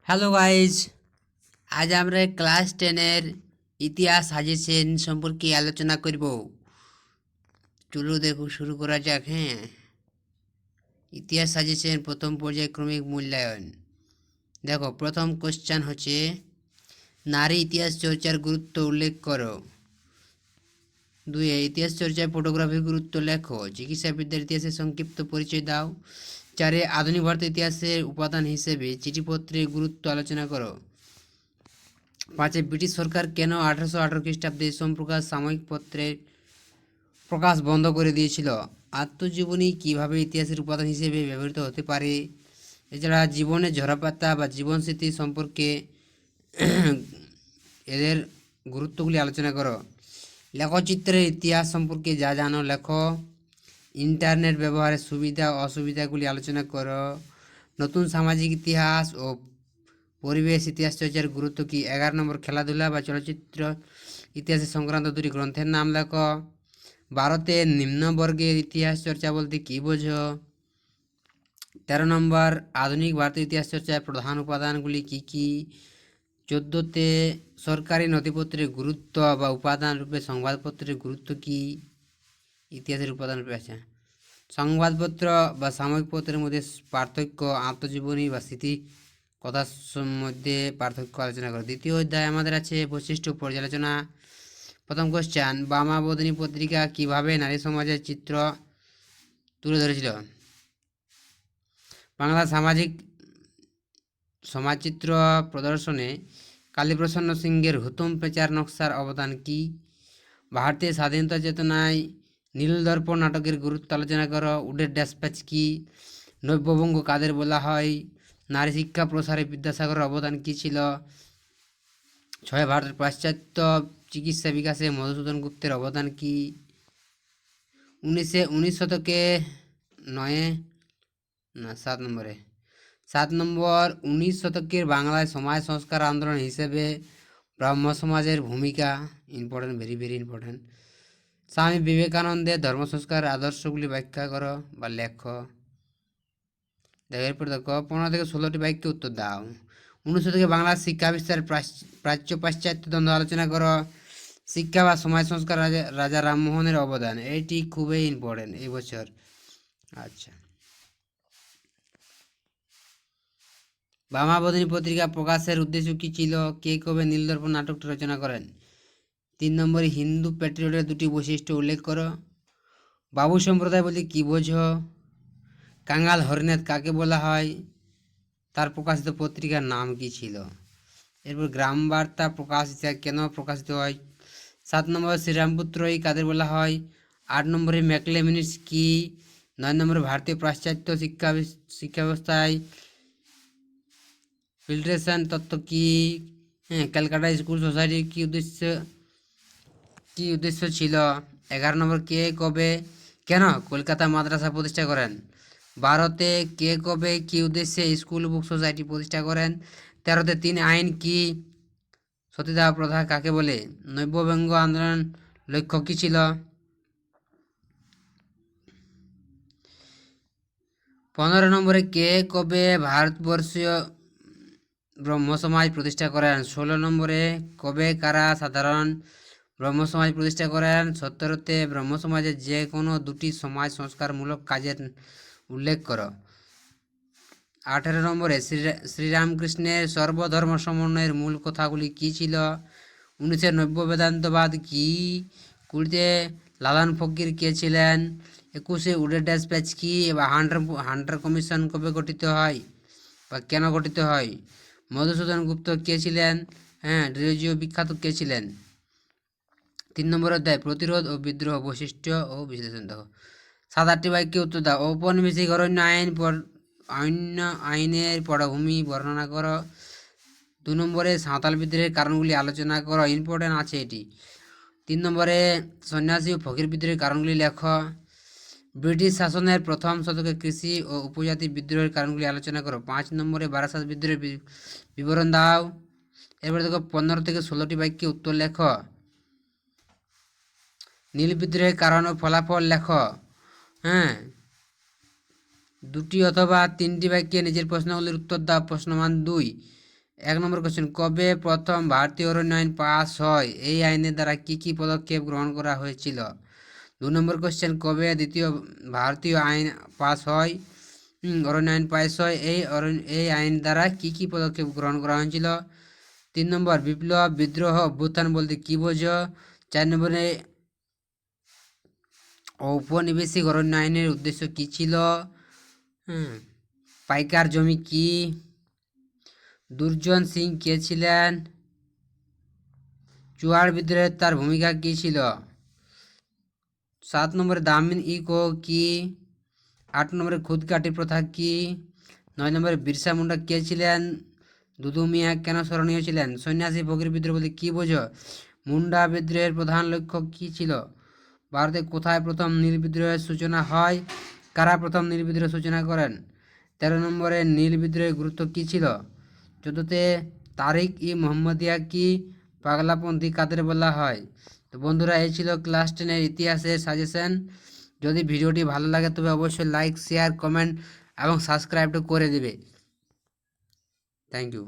Hello guys, আজ আমরা class 10-এর ইতিহাস সাজেশন সম্পর্কে আলোচনা করব। চলো দেখো শুরু করা যাক। ইতিহাস সাজেশন প্রথম পর্যায়ক্রমিক মূল্যায়ন। দেখো, প্রথম কোশ্চেন হচ্ছে নারী ইতিহাস চর্চার গুরুত্ব উল্লেখ করো। 2, ইতিহাস চর্চায় ফটোগ্রাফির গুরুত্ব লেখো। চিকিৎসাবিদ্যার ইতিহাসের সংক্ষিপ্ত পরিচয় দাও। 4, আধুনিক ভারতের ইতিহাসের উপাদান হিসেবে চিঠিপত্রের গুরুত্ব আলোচনা করো। 5, ব্রিটিশ সরকার কেন 1818 খ্রিস্টাব্দে সোমপ্রকাশ সাময়িক পত্রের প্রকাশ বন্ধ করে দিয়েছিল। আত্মজীবনী কিভাবে ইতিহাসের উপাদান হিসেবে ব্যবহৃত হতে পারে। এছাড়া জীবনের ঝরাপাতা বা জীবন স্মৃতি সম্পর্কে এদের গুরুত্বগুলি আলোচনা করো। লেখচিত্রের ইতিহাস সম্পর্কে যা জানো লেখো। ইন্টারনেট ব্যবহারের সুবিধা অসুবিধাগুলি আলোচনা করো। নতুন সামাজিক ইতিহাস ও পরিবেশ ইতিহাস চর্চার গুরুত্ব কি। 11 নম্বর, খেলাধুলা বা চলচ্চিত্র ইতিহাসের সংক্রান্ত দুটি গ্রন্থের নাম লেখো। ভারতের নিম্নবর্গের ইতিহাস চর্চা বলতে কী বোঝো। 13 নম্বর, আধুনিক ভারতের ইতিহাস চর্চায় প্রধান উপাদানগুলি কী কী। 14তে, সরকারি নথিপত্রের গুরুত্ব বা উপাদান রূপে সংবাদপত্রের গুরুত্ব কী। ইতিহাসের উপাদান রূপে আছে। সংবাদপত্র বা সাময়িক পত্রের মধ্যে পার্থক্য, আত্মজীবনী বা স্মৃতি কথার মধ্যে পার্থক্য আলোচনা করো। দ্বিতীয় অধ্যায় আমাদের আছে বৈশিষ্ট্য পর্যালোচনা। প্রথম কোশ্চেন, বামাবধিনী পত্রিকা কিভাবে নারী সমাজের চিত্র তুলে ধরেছিল। বাংলা সমাজচিত্র প্রদর্শনে কালীপ্রসন্ন সিংহের হুতুম পেঁচার নকশার অবদান কী। ভারতের স্বাধীনতা চেতনায় নীলদর্পণ নাটকের গুরুত্ব আলোচনা করো। উডের ড্যাসপ্যাচ কী। নব্যবঙ্গ কাদের বলা হয়। নারী শিক্ষা প্রসারে বিদ্যাসাগরের অবদান কী ছিল। 6, ভারতের পাশ্চাত্য চিকিৎসা বিকাশে মধুসূদন গুপ্তের অবদান কী। 19 শতকে 7 নম্বর, 19 শতকের বাংলায় সমাজ সংস্কার আন্দোলন হিসেবে ব্রাহ্ম সমাজের ভূমিকা ইম্পর্টেন্ট, ভেরি ভেরি ইম্পর্টেন্ট। স্বামী বিবেকানন্দের ধর্ম সংস্কার আদর্শগুলি ব্যাখ্যা করো বা লেখো। দেখো এরপর দেখো 15 থেকে 16টি বাক্যে উত্তর দাও। 19 শতকে বাংলার শিক্ষা বিস্তার প্রাচ্য পাশ্চাত্য দ্বন্দ্ব আলোচনা করো। শিক্ষা বা সমাজ সংস্কার রাজা রামমোহনের অবদান, এটি খুবই ইম্পর্টেন্ট এই বছর। আচ্ছা, বামাবধিনী পত্রিকা প্রকাশের উদ্দেশ্য কী ছিল। কে কবে নীলদর্পণ নাটকটি রচনা করেন। 3 নম্বরে, হিন্দু প্যাট্রিয়টের দুটি বৈশিষ্ট্য উল্লেখ করো। বাবু সম্প্রদায় বলতে কী বোঝো। কাঙ্গাল হরিনাথ কাকে বলা হয়। তার প্রকাশিত পত্রিকার নাম কী ছিল। এরপর গ্রাম বার্তা প্রকাশিত কেন প্রকাশিত হয়। 7 নম্বরে, শ্রীরামপুত্রই কাদের বলা হয়। 8 নম্বরে, ম্যাকলেমিনিস কি। 9 নম্বরে, ভারতীয় পাশ্চাত্য শিক্ষা ব্যবস্থায় ফিল্ট্রেশন তত্ত্ব কি। ক্যালকাটা স্কুল সোসাইটির কি উদ্দেশ্য ছিল। 11 নম্বর, কে কবে কেন কলকাতা মাদ্রাসা প্রতিষ্ঠা করেন। ভারতে কে কবে কি উদ্দেশ্যে স্কুল বুক সোসাইটি প্রতিষ্ঠা করেন। 13তে, 3 আইন কি। সতীদাহ প্রথা কাকে বলে। নব্যবঙ্গ আন্দোলন লক্ষ্য কী ছিল। 15 নম্বরে, কে কবে ভারতবর্ষীয় ব্রহ্মসমাজ প্রতিষ্ঠা করেন। 16 নম্বরে, কবে কারা সাধারণ ব্রহ্মসমাজ প্রতিষ্ঠা করেন। 17তে, ব্রহ্মসমাজের যে কোনো দুটি সমাজ সংস্কারমূলক কাজের উল্লেখ করো। 18 নম্বরে, শ্রীরামকৃষ্ণের সর্বধর্ম সমন্বয়ের মূল কথাগুলি কী ছিল। 19 নব্য বেদান্তবাদ কী। 20তে, লালন ফকির কে ছিলেন। 21 উডের ড্যাসপ্যাচ কী বা হান্টার কমিশন কবে গঠিত হয় বা কেন গঠিত হয়। মধুসূদন গুপ্ত কে ছিলেন। ডিরোজিও বিখ্যাত কে ছিলেন। 3 নম্বর অধ্যায়, প্রতিরোধ ও বিদ্রোহ বৈশিষ্ট্য ও বিশ্লেষণ। দেখো 7-8টি বাক্যে উত্তর দাও। ঔপনিবেশিক অরণ্য আইনের পটভূমি বর্ণনা করো। 2 নম্বরে, সাঁওতাল বিদ্রোহের কারণগুলি আলোচনা করো, ইম্পর্টেন্ট আছে এটি। 3 নম্বরে, সন্ন্যাসী ও ফকির বিদ্রোহের কারণগুলি লেখো। ব্রিটিশ শাসনের প্রথম শতকে কৃষি ও উপজাতি বিদ্রোহের কারণগুলি আলোচনা করো। 5 নম্বরে, বারাসাত বিদ্রোহের বিবরণ দাও। এরপরে দেখো 15 থেকে 16টি বাক্যে উত্তর লেখো। নীল বিদ্রোহের কারণ ও ফলাফল লেখো। 2টি অথবা 3টি বাক্যে নিজের প্রশ্নগুলির উত্তর দাও। প্রশ্ন মান 2, 1 নম্বর কোশ্চেন, কবে প্রথম ভারতীয় অরণ্য আইন পাস হয়? এই আইনের দ্বারা কি কি পদক্ষেপ গ্রহণ করা হয়েছিল? 2 নম্বর কোশ্চেন, কবে দ্বিতীয় ভারতীয় আইন পাস হয়? অরণ্য আইন পাস হয়। এই আইন দ্বারা কি কি পদক্ষেপ গ্রহণ করা হয়েছিল? 3 নম্বর, বিপ্লব, বিদ্রোহ, অভ্যুত্থান বলতে কি বোঝো? 4 নম্বরে, ঔপনিবেশিক অরণ্য আইনের উদ্দেশ্য কি ছিল? পাইকার জমি কি? দুর্জন সিং কে ছিলেন? চুয়াড় বিদ্রোহে তার ভূমিকা কি ছিল? 7 নম্বরে, দামিন ইকো কি? 8 নম্বরে, খুদকাটি প্রথা কি? 9 নম্বরে, বিরসা মুন্ডা কে ছিলেন? দুদু মিয়া কেন স্মরণীয় ছিলেন? সন্ন্যাসী ফকির বিদ্রোহ বলতে কি বোঝো? মুন্ডা বিদ্রোহের প্রধান লক্ষ্য কি ছিল? ভারতে কোথায় প্রথম নীল বিদ্রোহের সূচনা হয়? কারা প্রথম নীল বিদ্রোহের সূচনা করেন? 13 নম্বরে, নীল বিদ্রোহের গুরুত্ব কি ছিল? 14তে, তারিক ই মোহাম্মদিয়া কি? পাগলাপন্থী কাদের বলা হয়? তো বন্ধুরা, এই ছিল ক্লাস 10-এর ইতিহাসের সাজেশন। যদি ভিডিওটি ভালো লাগে তবে অবশ্যই লাইক, শেয়ার, কমেন্ট এবং সাবস্ক্রাইবটা করে দেবে। Thank you.